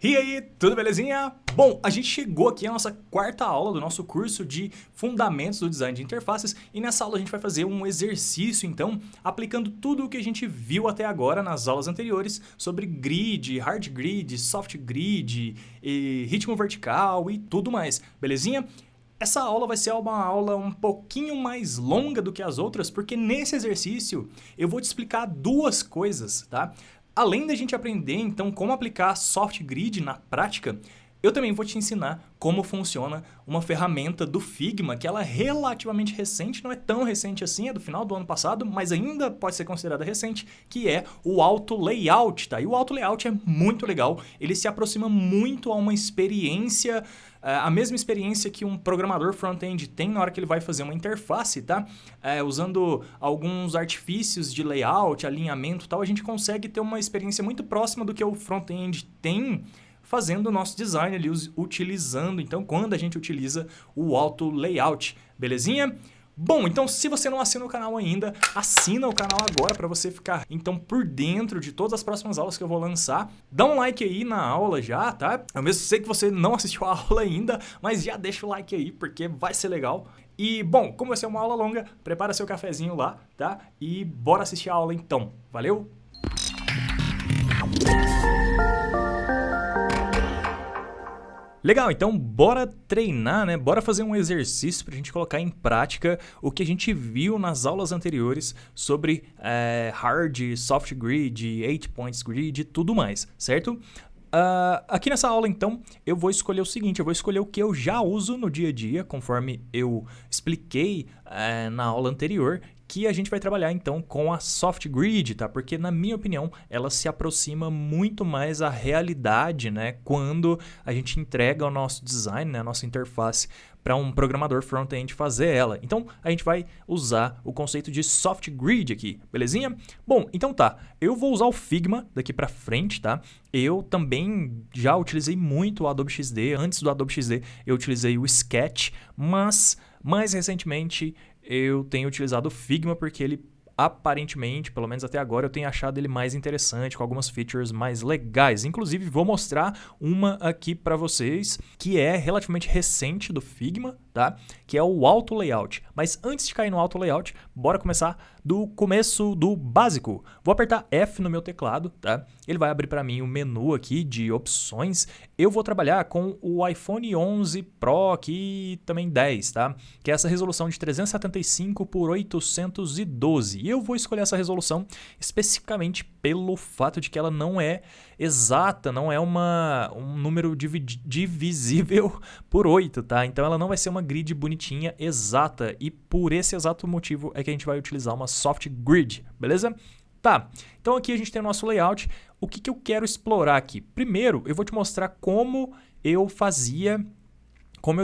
E aí, tudo belezinha? Bom, a gente chegou aqui à nossa quarta aula do nosso curso de Fundamentos do Design de Interfaces e nessa aula a gente vai fazer um exercício, então, aplicando tudo o que a gente viu até agora nas aulas anteriores sobre grid, hard grid, soft grid, e ritmo vertical e tudo mais, belezinha? Essa aula vai ser uma aula um pouquinho mais longa do que as outras, porque nesse exercício eu vou te explicar duas coisas, tá? Além da gente aprender, então, como aplicar soft grid na prática, eu também vou te ensinar como funciona uma ferramenta do Figma, que ela é relativamente recente, não é tão recente assim, é do final do ano passado, mas ainda pode ser considerada recente, que é o Auto Layout, tá? E o Auto Layout é muito legal, ele se aproxima muito a uma experiência, a mesma experiência que um programador front-end tem na hora que ele vai fazer uma interface, tá? Usando alguns artifícios de layout, alinhamento e tal, a gente consegue ter uma experiência muito próxima do que o front-end tem fazendo o nosso design ali, utilizando, então, quando a gente utiliza o Auto Layout, belezinha? Bom, então se você não assina o canal ainda, assina o canal agora para você ficar, então, por dentro de todas as próximas aulas que eu vou lançar. Dá um like aí na aula já, tá? Eu mesmo sei que você não assistiu a aula ainda, mas já deixa o like aí, porque vai ser legal. E, bom, como vai ser uma aula longa, prepara seu cafezinho lá, tá? E bora assistir a aula então. Valeu? Legal, então bora treinar, né? Bora fazer um exercício para a gente colocar em prática o que a gente viu nas aulas anteriores sobre hard, soft grid, 8 points grid e tudo mais, certo? Aqui nessa aula, então, eu vou escolher o seguinte, eu vou escolher o que eu já uso no dia a dia, conforme eu expliquei na aula anterior, que a gente vai trabalhar, então, com a soft grid, tá? Porque, na minha opinião, ela se aproxima muito mais à realidade, né? Quando a gente entrega o nosso design, né? A nossa interface para um programador front-end fazer ela. Então, a gente vai usar o conceito de soft grid aqui, belezinha? Bom, então tá. Eu vou usar o Figma daqui para frente, tá? Eu também já utilizei muito o Adobe XD. Antes do Adobe XD, eu utilizei o Sketch, mas mais recentemente eu tenho utilizado o Figma porque ele aparentemente, pelo menos até agora, eu tenho achado ele mais interessante, com algumas features mais legais. Inclusive, vou mostrar uma aqui para vocês, que é relativamente recente do Figma, tá? Que é o Auto Layout. Mas antes de cair no Auto Layout, bora começar do começo do básico. Vou apertar F no meu teclado, tá? Ele vai abrir para mim o menu aqui de opções. Eu vou trabalhar com o iPhone 11 Pro aqui também 10, tá? Que é essa resolução de 375 por 812. E eu vou escolher essa resolução especificamente pelo fato de que ela não é exata, não é um número divisível por 8, tá? Então ela não vai ser uma grid bonitinha exata e por esse exato motivo é que a gente vai utilizar uma soft grid, beleza? Tá, então aqui a gente tem o nosso layout. O que eu quero explorar aqui? Primeiro, eu vou te mostrar como eu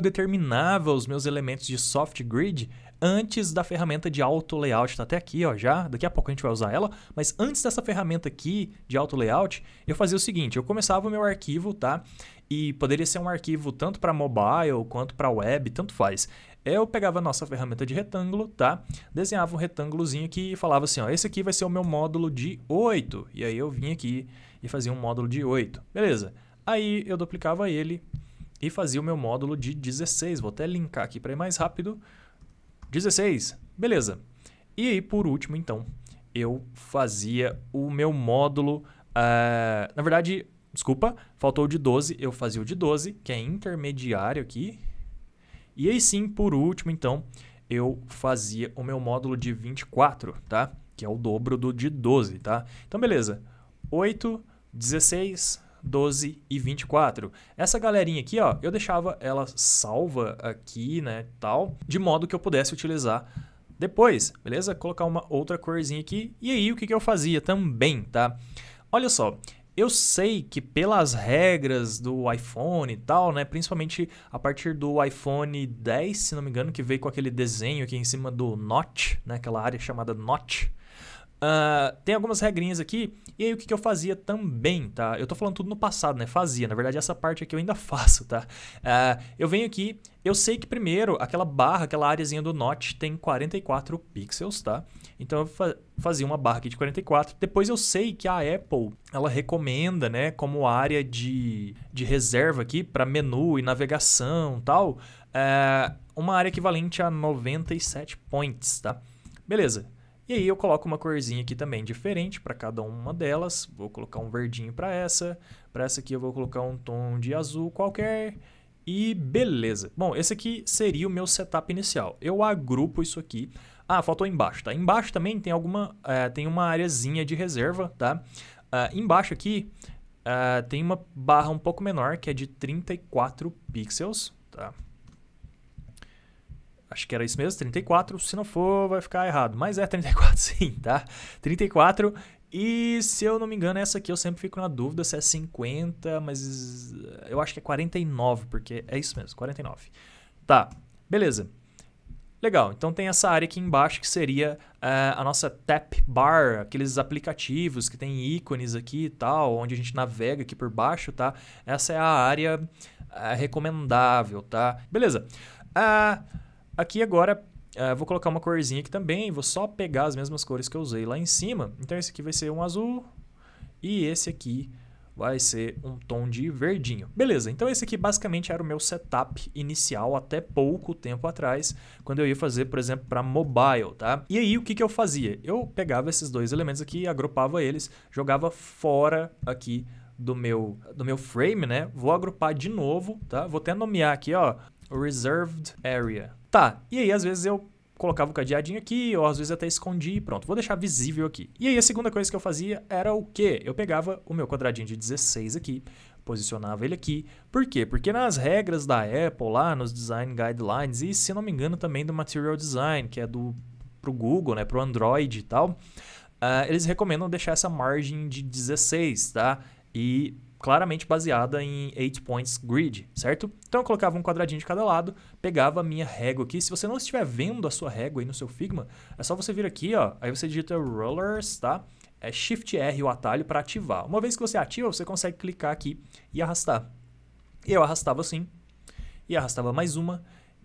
determinava os meus elementos de soft grid antes da ferramenta de Auto Layout. Tá até aqui, ó, já. Daqui a pouco a gente vai usar ela. Mas antes dessa ferramenta aqui de Auto Layout, eu fazia o seguinte, eu começava o meu arquivo, tá? E poderia ser um arquivo tanto para mobile quanto para web, tanto faz. Eu pegava a nossa ferramenta de retângulo, tá? Desenhava um retângulozinho aqui e falava assim, ó, esse aqui vai ser o meu módulo de 8. E aí eu vinha aqui e fazia um módulo de 8. Beleza. Aí eu duplicava ele e fazia o meu módulo de 16. Vou até linkar aqui para ir mais rápido. 16. Beleza. E aí, por último, então, eu fazia o meu módulo... na verdade, desculpa, faltou o de 12. Eu fazia o de 12, que é intermediário aqui. E aí sim, por último, então, eu fazia o meu módulo de 24, tá? Que é o dobro do de 12, tá? Então, beleza. 8, 16, 12 e 24. Essa galerinha aqui, ó, eu deixava ela salva aqui, né, tal, de modo que eu pudesse utilizar depois, beleza? Colocar uma outra corzinha aqui. E aí, o que eu fazia também, tá? Olha só. Eu sei que pelas regras do iPhone e tal, né, principalmente a partir do iPhone 10, se não me engano, que veio com aquele desenho aqui em cima do notch, né, aquela área chamada notch, Tem algumas regrinhas aqui, e aí o que eu fazia também, tá? Eu tô falando tudo no passado, né? Fazia, na verdade essa parte aqui eu ainda faço, tá? Eu venho aqui, eu sei que primeiro aquela barra, aquela áreazinha do Notch tem 44 pixels, tá? Então eu fazia uma barra aqui de 44, depois eu sei que a Apple, ela recomenda, né, como área de reserva aqui para menu e navegação e tal, uma área equivalente a 97 points, tá? Beleza. E aí eu coloco uma corzinha aqui também diferente para cada uma delas. Vou colocar um verdinho para essa aqui eu vou colocar um tom de azul qualquer e beleza. Bom, esse aqui seria o meu setup inicial. Eu agrupo isso aqui. Faltou embaixo, tá? Embaixo também tem tem uma areazinha de reserva, tá? Embaixo aqui tem uma barra um pouco menor que é de 34 pixels, tá? Acho que era isso mesmo, 34. Se não for, vai ficar errado. Mas é 34 sim, tá? 34. E se eu não me engano, essa aqui eu sempre fico na dúvida se é 50, mas eu acho que é 49, porque é isso mesmo, 49. Tá, beleza. Legal, então tem essa área aqui embaixo que seria a nossa tap bar, aqueles aplicativos que tem ícones aqui e tal, onde a gente navega aqui por baixo, tá? Essa é a área recomendável, tá? Beleza. Aqui agora, vou colocar uma corzinha aqui também, vou só pegar as mesmas cores que eu usei lá em cima. Então esse aqui vai ser um azul e esse aqui vai ser um tom de verdinho. Beleza, então esse aqui basicamente era o meu setup inicial até pouco tempo atrás, quando eu ia fazer, por exemplo, para mobile, tá? E aí o que eu fazia? Eu pegava esses dois elementos aqui, agrupava eles, jogava fora aqui do meu frame, né? Vou agrupar de novo, tá? Vou até nomear aqui, ó, Reserved Area. Tá, e aí às vezes eu colocava o cadeadinho aqui, ou às vezes até escondi e pronto, vou deixar visível aqui. E aí a segunda coisa que eu fazia era o quê? Eu pegava o meu quadradinho de 16 aqui, posicionava ele aqui. Por quê? Porque nas regras da Apple, lá nos Design Guidelines, e se não me engano também do Material Design, que é pro Google, né, pro Android e tal, eles recomendam deixar essa margem de 16, tá? E claramente baseada em 8 points grid, certo? Então eu colocava um quadradinho de cada lado, pegava a minha régua aqui. Se você não estiver vendo a sua régua aí no seu Figma, é só você vir aqui, ó, aí você digita Rollers, tá? É Shift R o atalho para ativar. Uma vez que você ativa, você consegue clicar aqui e arrastar. E eu arrastava assim, e arrastava mais uma.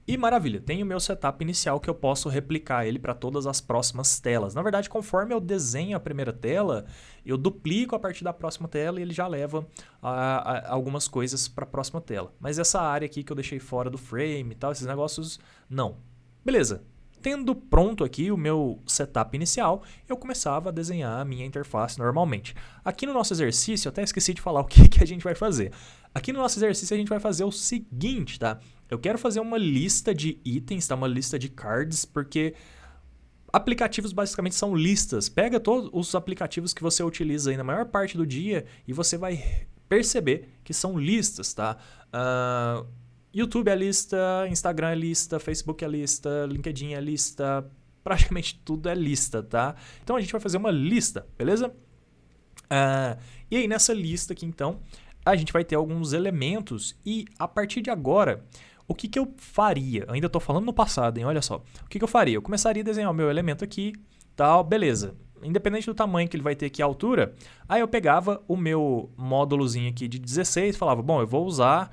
E maravilha, tem o meu setup inicial que eu posso replicar ele para todas as próximas telas. Na verdade, conforme eu desenho a primeira tela, eu duplico a partir da próxima tela e ele já leva algumas coisas para a próxima tela. Mas essa área aqui que eu deixei fora do frame e tal, esses negócios, não. Beleza. Tendo pronto aqui o meu setup inicial, eu começava a desenhar a minha interface normalmente. Aqui no nosso exercício, eu até esqueci de falar o que a gente vai fazer. Aqui no nosso exercício a gente vai fazer o seguinte, tá? Eu quero fazer uma lista de itens, tá? Uma lista de cards, porque aplicativos basicamente são listas. Pega todos os aplicativos que você utiliza aí na maior parte do dia e você vai perceber que são listas, tá? YouTube é lista, Instagram é lista, Facebook é lista, LinkedIn é lista, praticamente tudo é lista, tá? Então a gente vai fazer uma lista, beleza? E aí nessa lista aqui então, a gente vai ter alguns elementos e a partir de agora, o que eu faria? Eu ainda estou falando no passado, hein? Olha só. O que eu faria? Eu começaria a desenhar o meu elemento aqui, tal, beleza. Independente do tamanho que ele vai ter aqui, a altura, aí eu pegava o meu módulozinho aqui de 16 e falava, bom, eu vou usar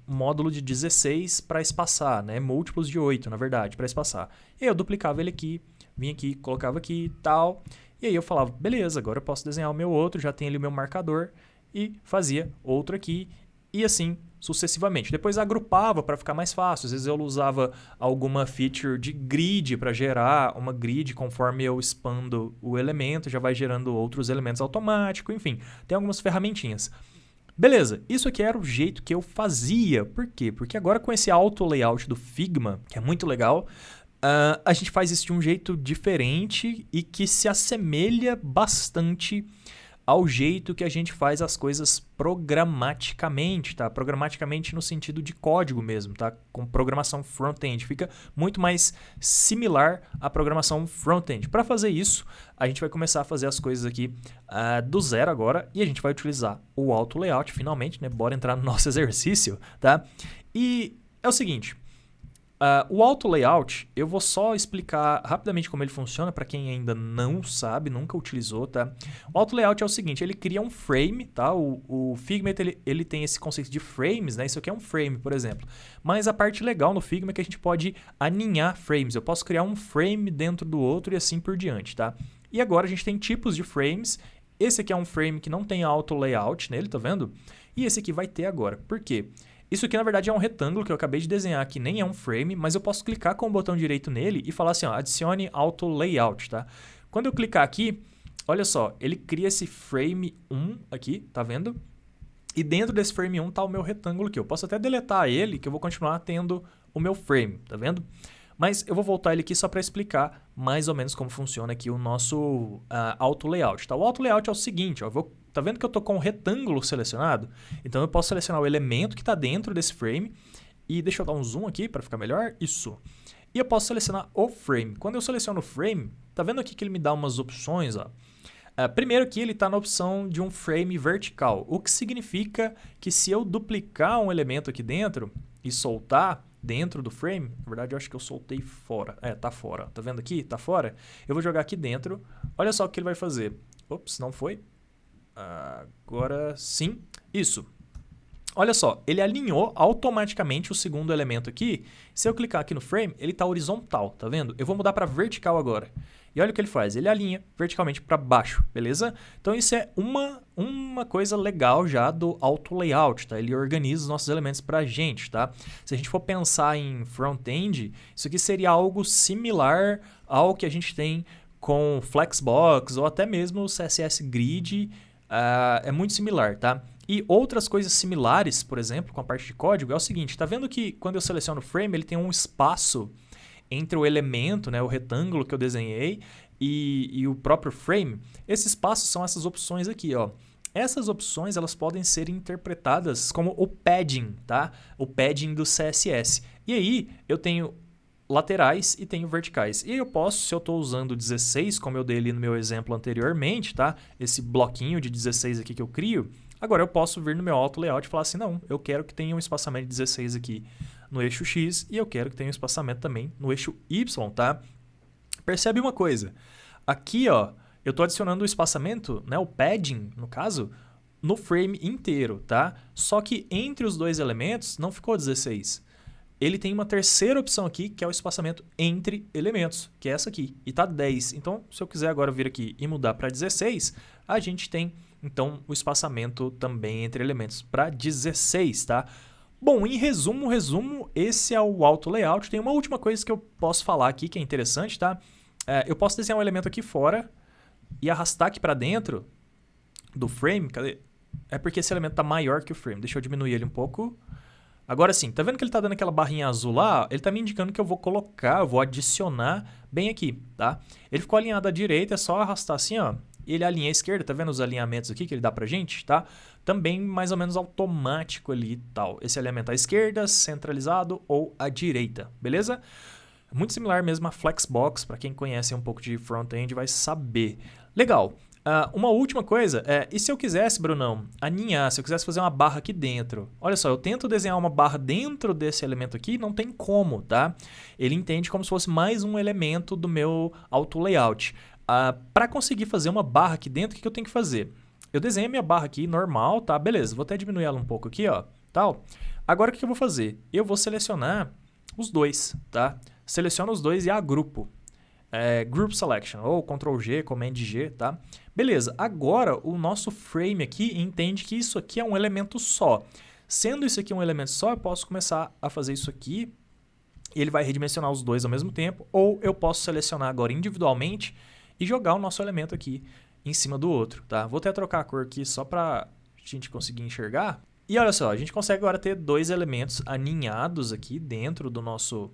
módulo de 16 para espaçar, né? Múltiplos de 8, na verdade, para espaçar. E aí eu duplicava ele aqui, vinha aqui, colocava aqui e tal. E aí eu falava, beleza, agora eu posso desenhar o meu outro, já tem ali o meu marcador. E fazia outro aqui e assim sucessivamente. Depois agrupava para ficar mais fácil. Às vezes eu usava alguma feature de grid para gerar uma grid conforme eu expando o elemento, já vai gerando outros elementos automáticos, enfim, tem algumas ferramentinhas. Beleza, isso aqui era o jeito que eu fazia. Por quê? Porque agora com esse auto layout do Figma, que é muito legal, a gente faz isso de um jeito diferente e que se assemelha bastante ao jeito que a gente faz as coisas programaticamente, tá? Programaticamente no sentido de código mesmo, tá? Com programação front-end. Fica muito mais similar à programação front-end. Para fazer isso, a gente vai começar a fazer as coisas aqui do zero agora e a gente vai utilizar o auto layout finalmente, né? Bora entrar no nosso exercício, tá? E é o seguinte, O auto layout, eu vou só explicar rapidamente como ele funciona para quem ainda não sabe, nunca utilizou, tá? O auto layout é o seguinte, ele cria um frame, tá? O Figma, ele tem esse conceito de frames, né? Isso aqui é um frame, por exemplo. Mas a parte legal no Figma é que a gente pode aninhar frames. Eu posso criar um frame dentro do outro e assim por diante, tá? E agora a gente tem tipos de frames. Esse aqui é um frame que não tem auto layout nele, tá vendo? E esse aqui vai ter agora. Por quê? Isso aqui, na verdade, é um retângulo que eu acabei de desenhar aqui, nem é um frame, mas eu posso clicar com o botão direito nele e falar assim, ó, adicione auto layout, tá? Quando eu clicar aqui, olha só, ele cria esse frame 1 aqui, tá vendo? E dentro desse frame 1 tá o meu retângulo aqui. Eu posso até deletar ele, que eu vou continuar tendo o meu frame, tá vendo? Mas eu vou voltar ele aqui só para explicar mais ou menos como funciona aqui o nosso auto layout, tá? O auto layout é o seguinte, ó, tá vendo que eu estou com um retângulo selecionado? Então eu posso selecionar o elemento que está dentro desse frame e deixa eu dar um zoom aqui para ficar melhor, isso. E eu posso selecionar o frame. Quando eu seleciono o frame, tá vendo aqui que ele me dá umas opções, ó? Primeiro que ele está na opção de um frame vertical, o que significa que se eu duplicar um elemento aqui dentro e soltar dentro do frame, na verdade eu acho que eu soltei fora, tá fora, tá vendo aqui? Tá fora. Eu vou jogar aqui dentro, olha só o que ele vai fazer. Ops, não foi. Agora sim, isso. Olha só, ele alinhou automaticamente o segundo elemento aqui. Se eu clicar aqui no frame, ele está horizontal, tá vendo? Eu vou mudar para vertical agora. E olha o que ele faz, ele alinha verticalmente para baixo, beleza? Então isso é uma coisa legal já do auto layout, tá? Ele organiza os nossos elementos para a gente, tá? Se a gente for pensar em front-end, isso aqui seria algo similar ao que a gente tem com Flexbox ou até mesmo o CSS Grid, é muito similar, tá? E outras coisas similares, por exemplo, com a parte de código, é o seguinte, tá vendo que quando eu seleciono o frame, ele tem um espaço entre o elemento, né, o retângulo que eu desenhei e o próprio frame? Esse espaço são essas opções aqui, ó. Essas opções, elas podem ser interpretadas como o padding, tá? O padding do CSS. E aí, eu tenho laterais e tenho verticais. E eu posso, se eu estou usando 16, como eu dei ali no meu exemplo anteriormente, tá? Esse bloquinho de 16 aqui que eu crio, agora eu posso vir no meu auto layout e falar assim, não, eu quero que tenha um espaçamento de 16 aqui no eixo X e eu quero que tenha um espaçamento também no eixo Y, tá? Percebe uma coisa, aqui ó, eu estou adicionando o espaçamento, né, o padding, no caso, no frame inteiro, tá? Só que entre os dois elementos não ficou 16. Ele tem uma terceira opção aqui, que é o espaçamento entre elementos, que é essa aqui, e tá 10. Então, se eu quiser agora vir aqui e mudar para 16, a gente tem, então, o espaçamento também entre elementos para 16, tá? Bom, em resumo, esse é o auto layout. Tem uma última coisa que eu posso falar aqui, que é interessante, tá? Eu posso desenhar um elemento aqui fora e arrastar aqui para dentro do frame. Cadê? É porque esse elemento tá maior que o frame. Deixa eu diminuir ele um pouco. Agora sim, tá vendo que ele tá dando aquela barrinha azul lá? Ele tá me indicando que eu vou colocar, eu vou adicionar bem aqui, tá? Ele ficou alinhado à direita, é só arrastar assim, ó. E ele alinha à esquerda, tá vendo os alinhamentos aqui que ele dá pra gente, tá? Também mais ou menos automático ali e tal. Esse alinhamento à esquerda, centralizado ou à direita, beleza? Muito similar mesmo a Flexbox, para quem conhece um pouco de front-end vai saber. Legal. Uma última coisa, e se eu quisesse, Brunão, aninhar, se eu quisesse fazer uma barra aqui dentro, olha só, eu tento desenhar uma barra dentro desse elemento aqui, não tem como, tá? Ele entende como se fosse mais um elemento do meu auto layout. Para conseguir fazer uma barra aqui dentro, o que eu tenho que fazer? Eu desenho a minha barra aqui normal, tá? Beleza, vou até diminuir ela um pouco aqui, ó, tal. Agora o que eu vou fazer? Eu vou selecionar os dois, tá? Seleciono os dois e agrupo. Group Selection, ou Ctrl G, Command G, tá? Beleza, agora o nosso frame aqui entende que isso aqui é um elemento só. Sendo isso aqui um elemento só, eu posso começar a fazer isso aqui e ele vai redimensionar os dois ao mesmo tempo, ou eu posso selecionar agora individualmente e jogar o nosso elemento aqui em cima do outro, tá? Vou até trocar a cor aqui só para a gente conseguir enxergar. E olha só, a gente consegue agora ter dois elementos aninhados aqui dentro do nosso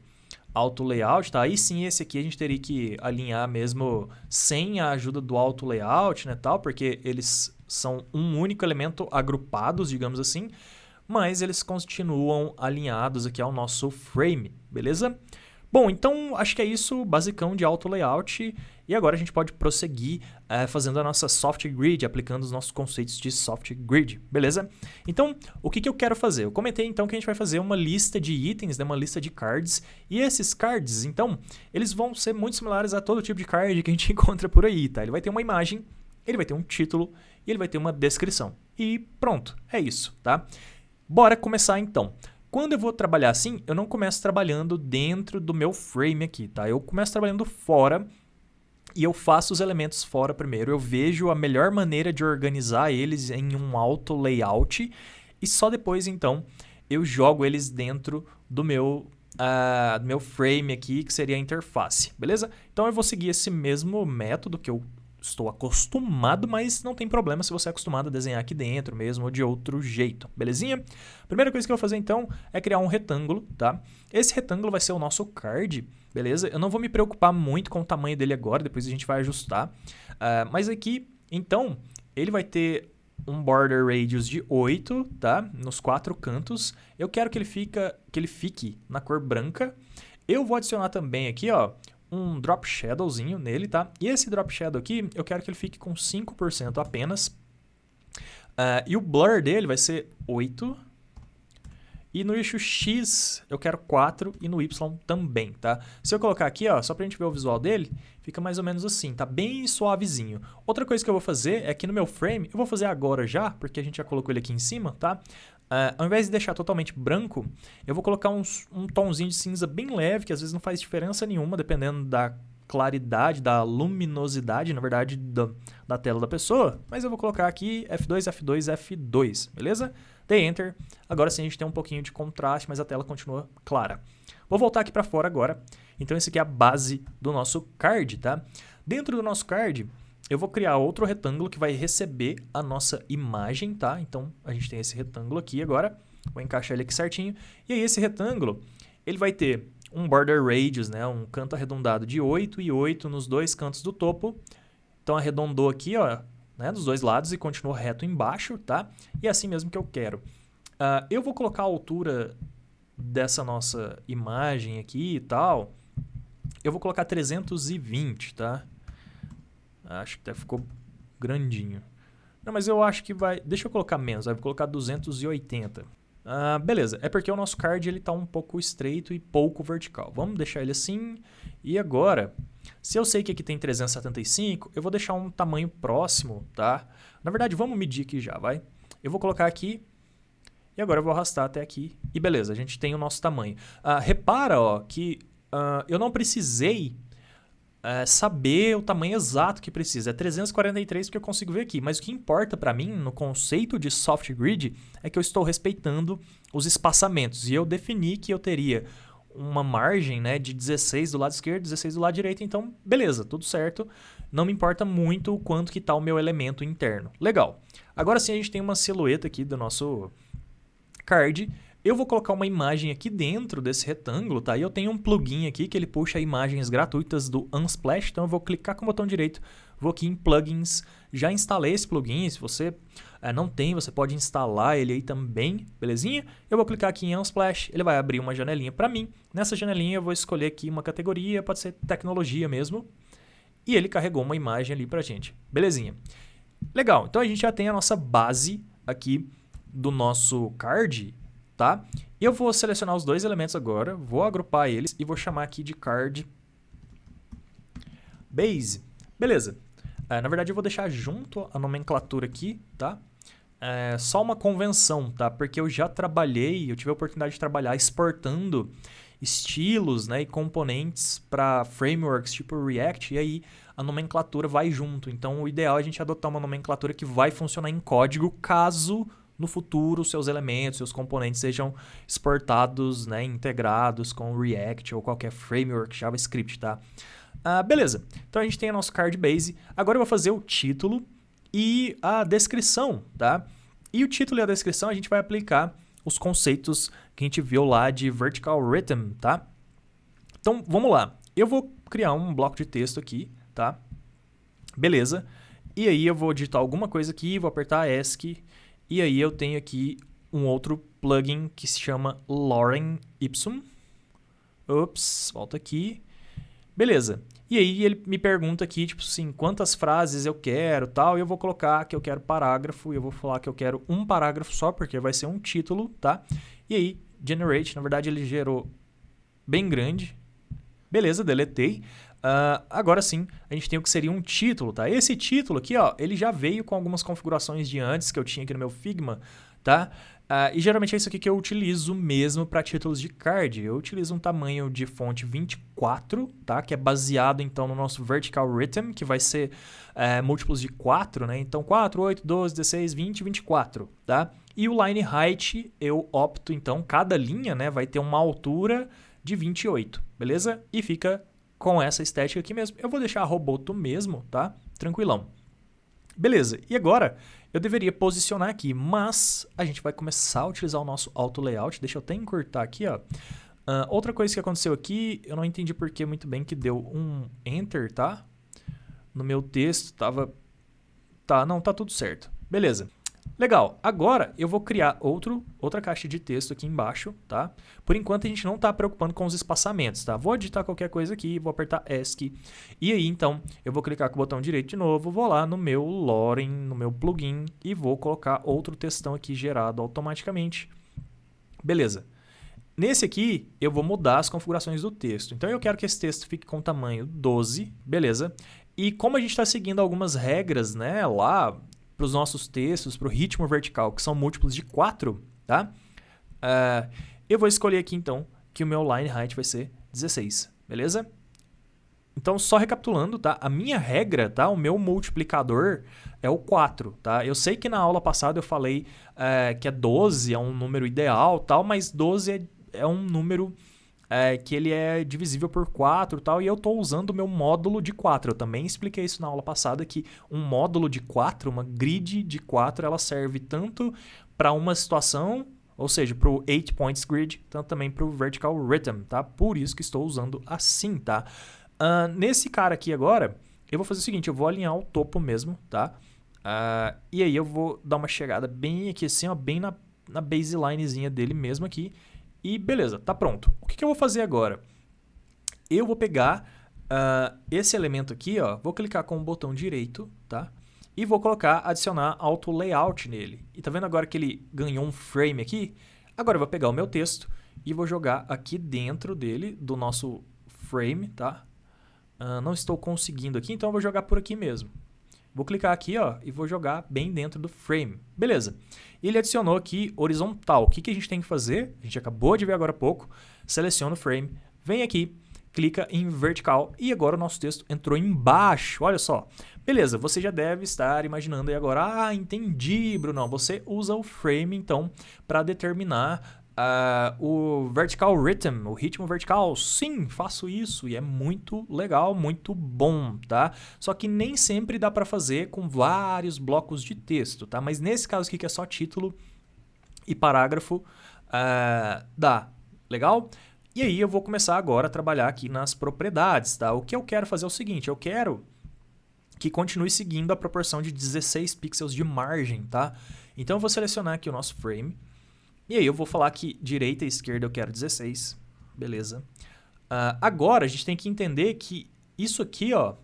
auto layout, tá? Aí sim, esse aqui a gente teria que alinhar mesmo sem a ajuda do auto layout, né, tal, porque eles são um único elemento agrupados, digamos assim, mas eles continuam alinhados aqui ao nosso frame, beleza? Bom, então acho que é isso, basicão de auto layout. E agora a gente pode prosseguir fazendo a nossa soft grid, aplicando os nossos conceitos de soft grid, beleza? Então, o que eu quero fazer? Eu comentei então que a gente vai fazer uma lista de itens, né, uma lista de cards, e esses cards, então, eles vão ser muito similares a todo tipo de card que a gente encontra por aí, tá? Ele vai ter uma imagem, ele vai ter um título e ele vai ter uma descrição. E pronto, é isso, tá? Bora começar então. Quando eu vou trabalhar assim, eu não começo trabalhando dentro do meu frame aqui, tá? Eu começo trabalhando fora e eu faço os elementos fora primeiro. Eu vejo a melhor maneira de organizar eles em um auto layout e só depois, então, eu jogo eles dentro do meu frame aqui, que seria a interface, beleza? Então eu vou seguir esse mesmo método que eu estou acostumado, mas não tem problema se você é acostumado a desenhar aqui dentro mesmo ou de outro jeito, belezinha? Primeira coisa que eu vou fazer então é criar um retângulo, tá? Esse retângulo vai ser o nosso card, beleza? Eu não vou me preocupar muito com o tamanho dele agora, depois a gente vai ajustar. Mas aqui, então, ele vai ter um border radius de 8, tá? Nos 4 cantos. Eu quero que ele fique na cor branca. Eu vou adicionar também aqui, ó, um drop shadowzinho nele, tá? E esse drop shadow aqui, eu quero que ele fique com 5% apenas. E o blur dele vai ser 8. E no eixo X eu quero 4 e no Y também, tá? Se eu colocar aqui, ó, só pra gente ver o visual dele, fica mais ou menos assim, tá bem suavezinho. Outra coisa que eu vou fazer é que no meu frame, eu vou fazer agora já, porque a gente já colocou ele aqui em cima, tá? Ao invés de deixar totalmente branco, eu vou colocar um tomzinho de cinza bem leve, que às vezes não faz diferença nenhuma, dependendo da claridade, da luminosidade, na verdade, da tela da pessoa. Mas eu vou colocar aqui F2, F2, F2, beleza? Dei Enter. Agora sim a gente tem um pouquinho de contraste, mas a tela continua clara. Vou voltar aqui para fora agora. Então esse aqui é a base do nosso card, tá? Dentro do nosso card, eu vou criar outro retângulo que vai receber a nossa imagem, tá? Então, a gente tem esse retângulo aqui agora. Vou encaixar ele aqui certinho. E aí, esse retângulo, ele vai ter um border radius, né? Um canto arredondado de 8 e 8 nos dois cantos do topo. Então, arredondou aqui, ó, né? Dos dois lados e continuou reto embaixo, tá? E é assim mesmo que eu quero. Eu vou colocar a altura dessa nossa imagem aqui e tal. Eu vou colocar 320, tá? Acho que até ficou grandinho. Não, mas eu acho que vai... Deixa eu colocar menos, vou colocar 280. Beleza, é porque o nosso card ele tá um pouco estreito e pouco vertical. Vamos deixar ele assim. E agora, se eu sei que aqui tem 375, eu vou deixar um tamanho próximo, tá? Na verdade, vamos medir aqui já, vai. Eu vou colocar aqui e agora eu vou arrastar até aqui. E beleza, a gente tem o nosso tamanho. Repara, ó, que eu não precisei... saber o tamanho exato que precisa. É 343 porque eu consigo ver aqui. Mas o que importa para mim, no conceito de soft grid, é que eu estou respeitando os espaçamentos. E eu defini que eu teria uma margem, né, de 16 do lado esquerdo, 16 do lado direito. Então, beleza, tudo certo. Não me importa muito o quanto que está o meu elemento interno. Legal. Agora sim a gente tem uma silhueta aqui do nosso card. Eu vou colocar uma imagem aqui dentro desse retângulo, tá? E eu tenho um plugin aqui que ele puxa imagens gratuitas do Unsplash. Então eu vou clicar com o botão direito, vou aqui em Plugins. Já instalei esse plugin, se você não tem, você pode instalar ele aí também, belezinha? Eu vou clicar aqui em Unsplash, ele vai abrir uma janelinha para mim. Nessa janelinha eu vou escolher aqui uma categoria, pode ser tecnologia mesmo. E ele carregou uma imagem ali pra gente, belezinha? Legal, então a gente já tem a nossa base aqui do nosso card, tá? E eu vou selecionar os dois elementos agora, vou agrupar eles e vou chamar aqui de card base. Beleza. Na verdade, eu vou deixar junto a nomenclatura aqui, tá? Só uma convenção, tá? Porque eu já trabalhei, eu tive a oportunidade de trabalhar exportando estilos, né, e componentes para frameworks tipo React, e aí a nomenclatura vai junto. Então, o ideal é a gente adotar uma nomenclatura que vai funcionar em código caso no futuro seus elementos, seus componentes sejam exportados, né, integrados com React ou qualquer framework JavaScript, tá? Beleza, então a gente tem a nossa card base. Agora eu vou fazer o título e a descrição, tá? E o título e a descrição a gente vai aplicar os conceitos que a gente viu lá de vertical rhythm, tá? Então, vamos lá. Eu vou criar um bloco de texto aqui, tá? Beleza. E aí eu vou digitar alguma coisa aqui, vou apertar ESC. E aí eu tenho aqui um outro plugin que se chama Lorem Ipsum. Ops, volta aqui. Beleza. E aí ele me pergunta aqui, tipo assim, quantas frases eu quero, tal, e eu vou colocar que eu quero parágrafo, e eu vou falar que eu quero um parágrafo só, porque vai ser um título, tá? E aí, generate, na verdade ele gerou bem grande. Beleza, deletei. Agora sim, a gente tem o que seria um título, tá? Esse título aqui, ó, ele já veio com algumas configurações de antes que eu tinha aqui no meu Figma, tá? E geralmente é isso aqui que eu utilizo mesmo para títulos de card. Eu utilizo um tamanho de fonte 24, tá? Que é baseado então no nosso vertical rhythm, que vai ser múltiplos de 4, né? Então 4, 8, 12, 16, 20, 24, tá? E o line height eu opto então, cada linha, né, vai ter uma altura de 28, beleza? E fica com essa estética aqui mesmo. Eu vou deixar Roboto mesmo, tá? Tranquilão. Beleza, e agora eu deveria posicionar aqui, mas a gente vai começar a utilizar o nosso auto layout. Deixa eu até encurtar aqui, ó. Outra coisa que aconteceu aqui, eu não entendi porque muito bem que deu um enter, tá? No meu texto tava... Não, tá tudo certo. Beleza. Legal, agora eu vou criar outra caixa de texto aqui embaixo, tá? Por enquanto a gente não está preocupando com os espaçamentos, tá? Vou editar qualquer coisa aqui, vou apertar ESC. E aí, então, eu vou clicar com o botão direito de novo, vou lá no meu Loren, no meu plugin, e vou colocar outro textão aqui gerado automaticamente. Beleza. Nesse aqui, eu vou mudar as configurações do texto. Então, eu quero que esse texto fique com tamanho 12, beleza? E como a gente está seguindo algumas regras, né, lá... para os nossos textos, para o ritmo vertical, que são múltiplos de 4, tá? Eu vou escolher aqui, então, que o meu line height vai ser 16, beleza? Então, só recapitulando, tá? A minha regra, tá? O meu multiplicador é o 4, tá? Eu sei que na aula passada eu falei que 12 é um número ideal, tal, mas 12 é um número... que ele é divisível por 4 e tal, e eu estou usando o meu módulo de 4. Eu também expliquei isso na aula passada, que um módulo de 4, uma grid de 4, ela serve tanto para uma situação, ou seja, para o 8 points grid, tanto também para o vertical rhythm, tá? Por isso que estou usando assim, tá? Nesse cara aqui agora, eu vou fazer o seguinte, eu vou alinhar o topo mesmo, tá? E aí eu vou dar uma chegada bem aqui assim, ó, bem na baselinezinha dele mesmo aqui. E beleza, tá pronto. O que eu vou fazer agora? Eu vou pegar esse elemento aqui, ó, vou clicar com o botão direito, tá? E vou colocar, adicionar auto layout nele. E tá vendo agora que ele ganhou um frame aqui? Agora eu vou pegar o meu texto e vou jogar aqui dentro dele, do nosso frame, tá? Não estou conseguindo aqui, então eu vou jogar por aqui mesmo. Vou clicar aqui, ó, e vou jogar bem dentro do frame. Beleza. Ele adicionou aqui horizontal. O que a gente tem que fazer? A gente acabou de ver agora há pouco. Seleciona o frame, vem aqui, clica em vertical e agora o nosso texto entrou embaixo. Olha só. Beleza, você já deve estar imaginando aí agora, entendi, Bruno. Você usa o frame, então, para determinar o vertical rhythm, o ritmo vertical. Sim, faço isso e é muito legal, muito bom, tá? Só que nem sempre dá para fazer com vários blocos de texto, tá? Mas nesse caso aqui que é só título e parágrafo, dá. Legal? E aí eu vou começar agora a trabalhar aqui nas propriedades, tá? O que eu quero fazer é o seguinte, eu quero que continue seguindo a proporção de 16 pixels de margem, tá? Então eu vou selecionar aqui o nosso frame. E aí eu vou falar que direita e esquerda eu quero 16, beleza. Agora a gente tem que entender que isso aqui, ó,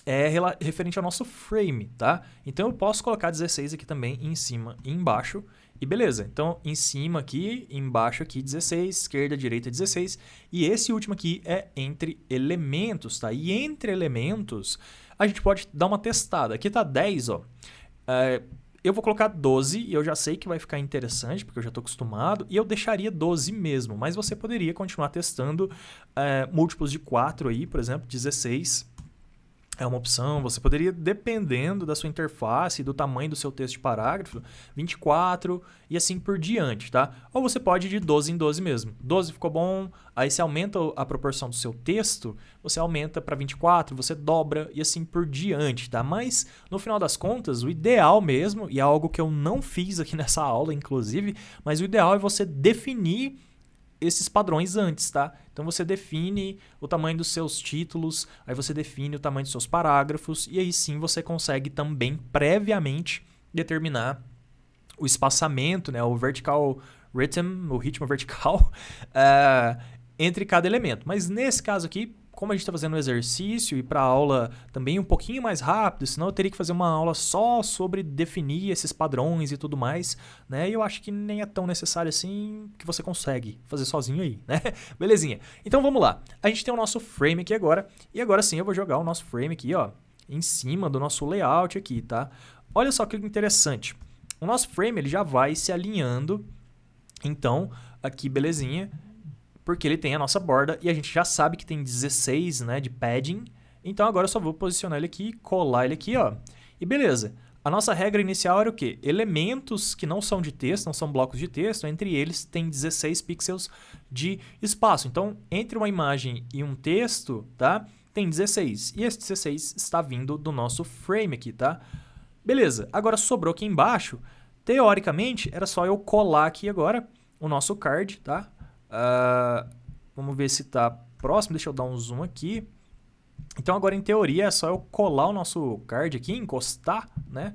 é referente ao nosso frame, tá? Então eu posso colocar 16 aqui também em cima e embaixo e beleza. Então em cima aqui, embaixo aqui 16, esquerda, direita 16 e esse último aqui é entre elementos, tá? E entre elementos a gente pode dar uma testada. Aqui tá 10, ó. Eu vou colocar 12 e eu já sei que vai ficar interessante, porque eu já estou acostumado, e eu deixaria 12 mesmo, mas você poderia continuar testando múltiplos de 4 aí, por exemplo, 16 é uma opção. Você poderia, dependendo da sua interface e do tamanho do seu texto de parágrafo, 24 e assim por diante, tá? Ou você pode ir de 12 em 12 mesmo. 12 ficou bom, aí você aumenta a proporção do seu texto, você aumenta para 24, você dobra e assim por diante, tá? Mas, no final das contas, o ideal mesmo, e é algo que eu não fiz aqui nessa aula, inclusive, mas o ideal é você definir esses padrões antes, tá? Então você define o tamanho dos seus títulos, aí você define o tamanho dos seus parágrafos, e aí sim você consegue também previamente determinar o espaçamento, né? O vertical rhythm, o ritmo vertical, entre cada elemento. Mas nesse caso aqui, como a gente está fazendo um exercício e para a aula também um pouquinho mais rápido, senão eu teria que fazer uma aula só sobre definir esses padrões e tudo mais, né? E eu acho que nem é tão necessário assim, que você consegue fazer sozinho aí, né? Belezinha. Então vamos lá. A gente tem o nosso frame aqui agora, e agora sim eu vou jogar o nosso frame aqui, ó, em cima do nosso layout aqui, tá? Olha só que interessante. O nosso frame ele já vai se alinhando, então, aqui belezinha, porque ele tem a nossa borda e a gente já sabe que tem 16, né, de padding. Então agora eu só vou posicionar ele aqui, colar ele aqui, ó. E beleza. A nossa regra inicial era o quê? Elementos que não são de texto, não são blocos de texto, entre eles tem 16 pixels de espaço. Então, entre uma imagem e um texto, tá? Tem 16. E esse 16 está vindo do nosso frame aqui, tá? Beleza. Agora sobrou aqui embaixo. Teoricamente, era só eu colar aqui agora o nosso card, tá? Vamos ver se está próximo, deixa eu dar um zoom aqui. Então agora em teoria é só eu colar o nosso card aqui, encostar, né?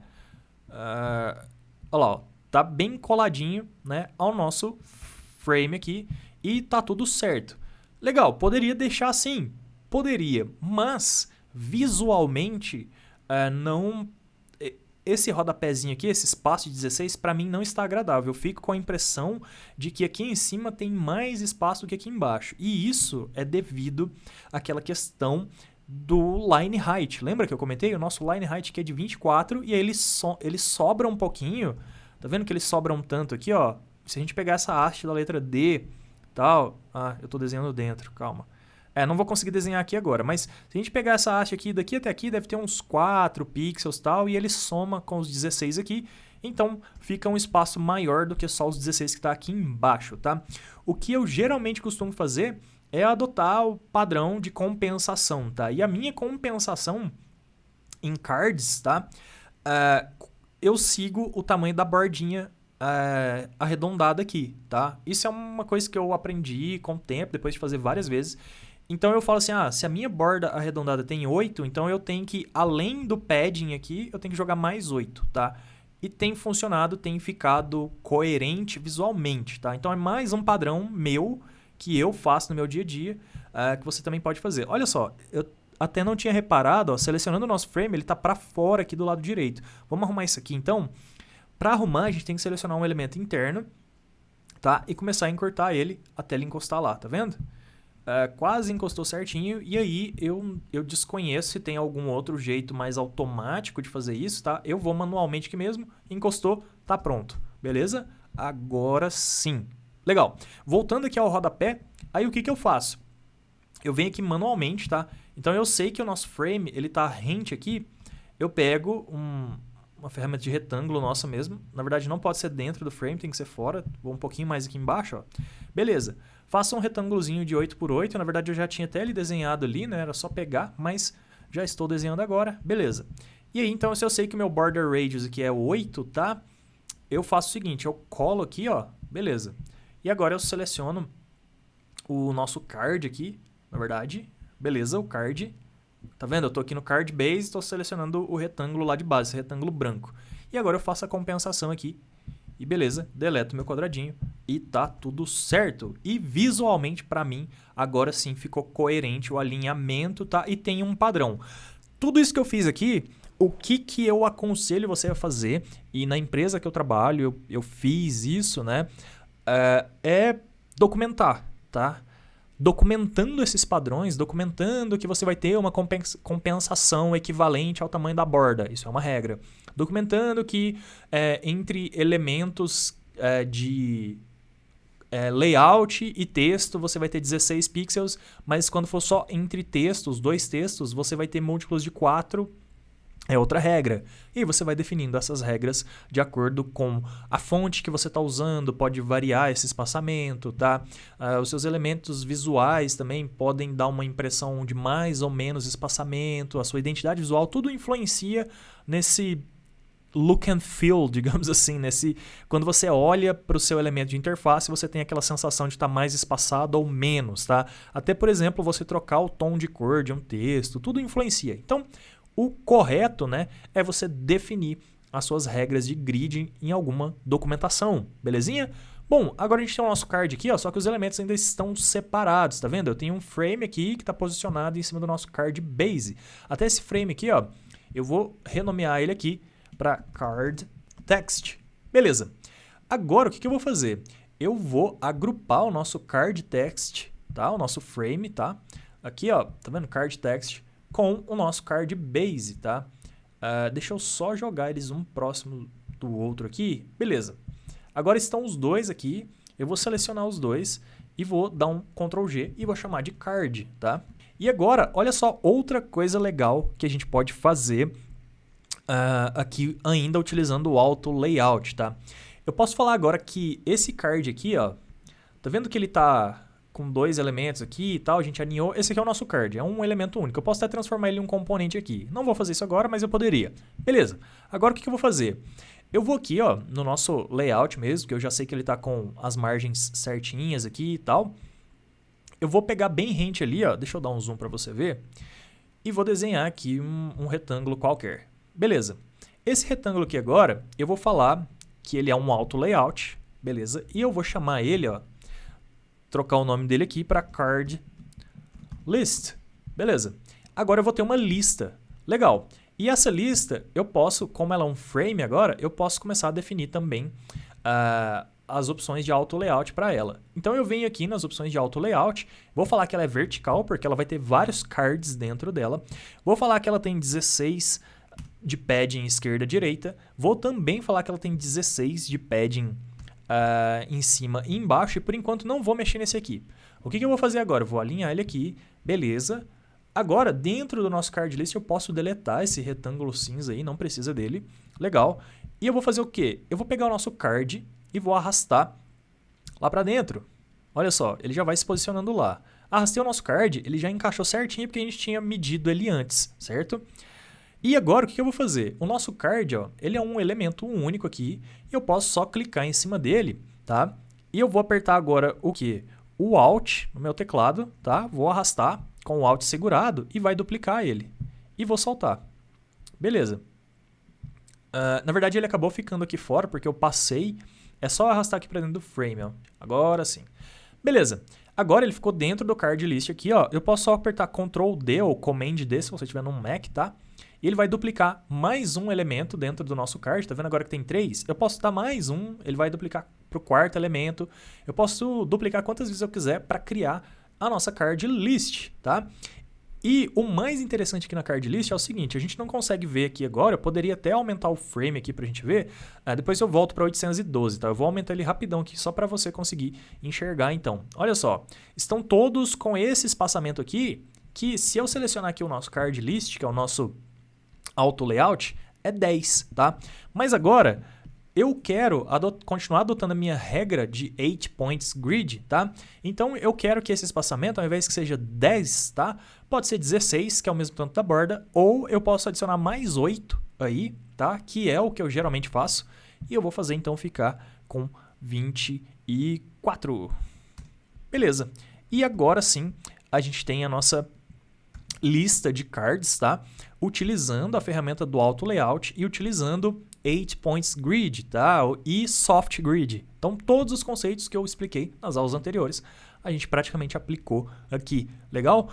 Olha lá, ó, tá bem coladinho, né, ao nosso frame aqui e tá tudo certo. Legal, poderia deixar assim, poderia, mas visualmente não... Esse rodapézinho aqui, esse espaço de 16, para mim não está agradável. Eu fico com a impressão de que aqui em cima tem mais espaço do que aqui embaixo. E isso é devido àquela questão do line height. Lembra que eu comentei? O nosso line height que é de 24 e aí ele sobra um pouquinho. Tá vendo que ele sobra um tanto aqui, ó? Se a gente pegar essa haste da letra D, tal... Ah, eu estou desenhando dentro, calma. Não vou conseguir desenhar aqui agora, mas se a gente pegar essa haste aqui, daqui até aqui, deve ter uns 4 pixels e tal, e ele soma com os 16 aqui, então fica um espaço maior do que só os 16 que está aqui embaixo, tá? O que eu geralmente costumo fazer é adotar o padrão de compensação, tá? E a minha compensação em cards, tá? Eu sigo o tamanho da bordinha arredondada aqui, tá? Isso é uma coisa que eu aprendi com o tempo, depois de fazer várias vezes. Então eu falo assim, se a minha borda arredondada tem 8, então eu tenho que, além do padding aqui, eu tenho que jogar mais 8, tá? E tem funcionado, tem ficado coerente visualmente, tá? Então é mais um padrão meu, que eu faço no meu dia a dia, que você também pode fazer. Olha só, eu até não tinha reparado, ó, selecionando o nosso frame, ele tá para fora aqui do lado direito. Vamos arrumar isso aqui, então? Para arrumar, a gente tem que selecionar um elemento interno, tá? E começar a encurtar ele até ele encostar lá, tá vendo? Quase encostou certinho, e aí eu desconheço se tem algum outro jeito mais automático de fazer isso, tá? Eu vou manualmente aqui mesmo, encostou, tá pronto, beleza? Agora sim. Legal. Voltando aqui ao rodapé, aí o que eu faço? Eu venho aqui manualmente, tá? Então eu sei que o nosso frame, ele tá rente aqui, eu pego uma ferramenta de retângulo nossa mesmo. Na verdade, não pode ser dentro do frame, tem que ser fora. Vou um pouquinho mais aqui embaixo, ó. Beleza. Faça um retângulozinho de 8x8. Na verdade, eu já tinha até ele desenhado ali, né? Era só pegar, mas já estou desenhando agora. Beleza. E aí, então, se eu sei que o meu border radius aqui é 8, tá? Eu faço o seguinte, eu colo aqui, ó. Beleza. E agora eu seleciono o nosso card aqui, na verdade. Beleza, o card. Tá vendo? Eu tô aqui no card base, estou selecionando o retângulo lá de base, esse retângulo branco. E agora eu faço a compensação aqui. E beleza, deleto meu quadradinho e tá tudo certo. E visualmente, para mim, agora sim ficou coerente o alinhamento, tá? E tem um padrão. Tudo isso que eu fiz aqui, o que eu aconselho você a fazer, e na empresa que eu trabalho, eu fiz isso, né? É documentar, tá? Documentando esses padrões, documentando que você vai ter uma compensação equivalente ao tamanho da borda. Isso é uma regra. Documentando que entre elementos de layout e texto você vai ter 16 pixels, mas quando for só entre textos, dois textos, você vai ter múltiplos de 4. É outra regra. E aí você vai definindo essas regras de acordo com a fonte que você está usando, pode variar esse espaçamento, tá? Os seus elementos visuais também podem dar uma impressão de mais ou menos espaçamento, a sua identidade visual, tudo influencia nesse look and feel, digamos assim, quando você olha para o seu elemento de interface, você tem aquela sensação de estar mais espaçado ou menos, tá? Até, por exemplo, você trocar o tom de cor de um texto, tudo influencia. Então, o correto, né, é você definir as suas regras de grid em alguma documentação, belezinha? Bom, agora a gente tem o nosso card aqui, ó, só que os elementos ainda estão separados, tá vendo? Eu tenho um frame aqui que está posicionado em cima do nosso card base. Até esse frame aqui, ó, eu vou renomear ele aqui para card text. Beleza. Agora, o que eu vou fazer? Eu vou agrupar o nosso card text, tá? O nosso frame, tá? Aqui, ó, tá vendo? Card text com o nosso card base, tá? Deixa eu só jogar eles um próximo do outro aqui. Beleza. Agora estão os dois aqui. Eu vou selecionar os dois e vou dar um Ctrl G e vou chamar de card, tá? E agora, olha só outra coisa legal que a gente pode fazer aqui ainda utilizando o Auto Layout, tá? Eu posso falar agora que esse card aqui, ó, tá vendo que ele tá com dois elementos aqui e tal, a gente alinhou. Esse aqui é o nosso card, é um elemento único. Eu posso até transformar ele em um componente aqui. Não vou fazer isso agora, mas eu poderia. Beleza. Agora o que eu vou fazer? Eu vou aqui, ó, no nosso layout mesmo, que eu já sei que ele tá com as margens certinhas aqui e tal. Eu vou pegar bem rente ali, ó, deixa eu dar um zoom para você ver, e vou desenhar aqui um retângulo qualquer. Beleza. Esse retângulo aqui agora, eu vou falar que ele é um auto layout, beleza? E eu vou chamar ele, ó, trocar o nome dele aqui para card list, beleza? Agora eu vou ter uma lista, legal. E essa lista, eu posso, como ela é um frame agora, eu posso começar a definir também as opções de auto layout para ela. Então eu venho aqui nas opções de auto layout, vou falar que ela é vertical, porque ela vai ter vários cards dentro dela. Vou falar que ela tem 16 de padding esquerda e direita. Vou também falar que ela tem 16 de padding em cima e embaixo. E por enquanto não vou mexer nesse aqui. O que eu vou fazer agora? Eu vou alinhar ele aqui, beleza. Agora, dentro do nosso card list, eu posso deletar esse retângulo cinza aí, não precisa dele. Legal. E eu vou fazer o quê? Eu vou pegar o nosso card e vou arrastar lá para dentro. Olha só, ele já vai se posicionando lá. Arrastei o nosso card, ele já encaixou certinho porque a gente tinha medido ele antes, certo? E agora, o que eu vou fazer? O nosso card, ó, ele é um elemento único aqui e eu posso só clicar em cima dele, tá? E eu vou apertar agora o quê? O Alt no meu teclado, tá? Vou arrastar com o Alt segurado e vai duplicar ele. E vou soltar. Beleza. Na verdade, ele acabou ficando aqui fora porque eu passei. É só arrastar aqui para dentro do frame, ó. Agora sim. Beleza. Agora ele ficou dentro do card list aqui, ó. Eu posso só apertar Ctrl D ou Command D se você estiver num Mac, tá? E ele vai duplicar mais um elemento dentro do nosso card. Tá vendo agora que tem 3? Eu posso dar mais um, ele vai duplicar para o quarto elemento. Eu posso duplicar quantas vezes eu quiser para criar a nossa card list, tá? E o mais interessante aqui na card list é o seguinte, a gente não consegue ver aqui agora, eu poderia até aumentar o frame aqui pra gente ver, depois eu volto para 812, tá? Eu vou aumentar ele rapidão aqui só para você conseguir enxergar então. Olha só, estão todos com esse espaçamento aqui, que se eu selecionar aqui o nosso card list, que é o nosso auto layout, é 10, tá? Mas agora eu quero continuar adotando a minha regra de 8 points grid, tá? Então eu quero que esse espaçamento, ao invés que seja 10, tá? Pode ser 16, que é o mesmo tanto da borda, ou eu posso adicionar mais 8 aí, tá? Que é o que eu geralmente faço. E eu vou fazer então ficar com 24. Beleza. E agora sim, a gente tem a nossa lista de cards, tá? Utilizando a ferramenta do Auto Layout e utilizando 8 Points Grid, tá? E Soft Grid. Então, todos os conceitos que eu expliquei nas aulas anteriores, a gente praticamente aplicou aqui. Legal?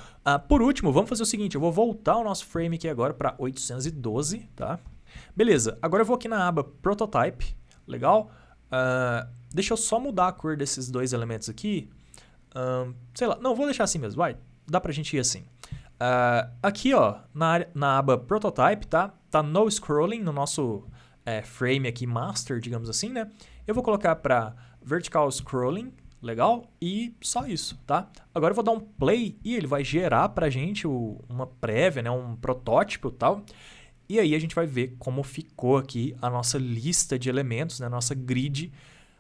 Por último, vamos fazer o seguinte, eu vou voltar o nosso frame aqui agora para 812, tá? Beleza, agora eu vou aqui na aba Prototype, legal? Deixa eu só mudar a cor desses dois elementos aqui. Sei lá, não, vou deixar assim mesmo, vai. Dá pra gente ir assim. Aqui, ó, na aba Prototype, tá? Tá No Scrolling no nosso frame aqui Master, digamos assim, né? Eu vou colocar para Vertical Scrolling, legal? E só isso, tá? Agora eu vou dar um Play e ele vai gerar pra gente uma prévia, né? Um protótipo e tal. E aí a gente vai ver como ficou aqui a nossa lista de elementos, né? A nossa grid,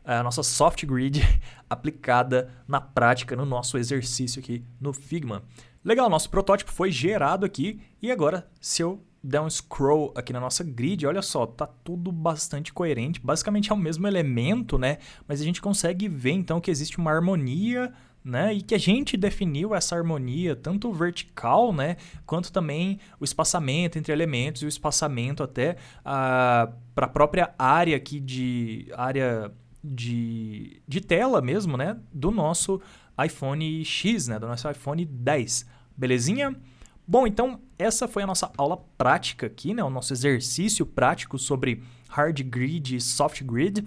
a nossa soft grid aplicada na prática no nosso exercício aqui no Figma. Legal, nosso protótipo foi gerado aqui e agora se eu der um scroll aqui na nossa grid, olha só, tá tudo bastante coerente, basicamente é o mesmo elemento, né? Mas a gente consegue ver então que existe uma harmonia, né? E que a gente definiu essa harmonia, tanto vertical, né? Quanto também o espaçamento entre elementos e o espaçamento até para a própria área aqui de área de tela mesmo, né, do nosso iPhone X, né, do nosso iPhone 10. Belezinha? Bom, então essa foi a nossa aula prática aqui, né, o nosso exercício prático sobre hard grid e soft grid.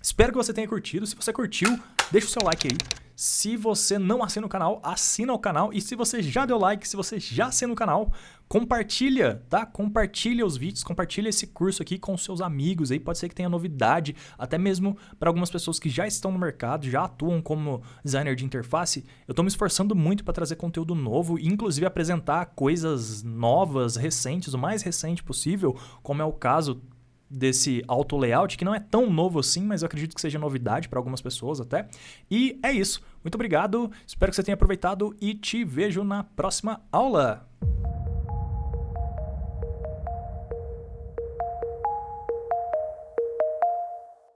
Espero que você tenha curtido. Se você curtiu, deixa o seu like aí. Se você não assina o canal, assina o canal. E se você já deu like, se você já assina o canal, compartilha, tá? Compartilha os vídeos, compartilha esse curso aqui com seus amigos aí. Pode ser que tenha novidade, até mesmo para algumas pessoas que já estão no mercado, já atuam como designer de interface. Eu estou me esforçando muito para trazer conteúdo novo e inclusive apresentar coisas novas, recentes, o mais recente possível, como é o caso desse auto layout, que não é tão novo assim, mas eu acredito que seja novidade para algumas pessoas até. E é isso. Muito obrigado, espero que você tenha aproveitado e te vejo na próxima aula.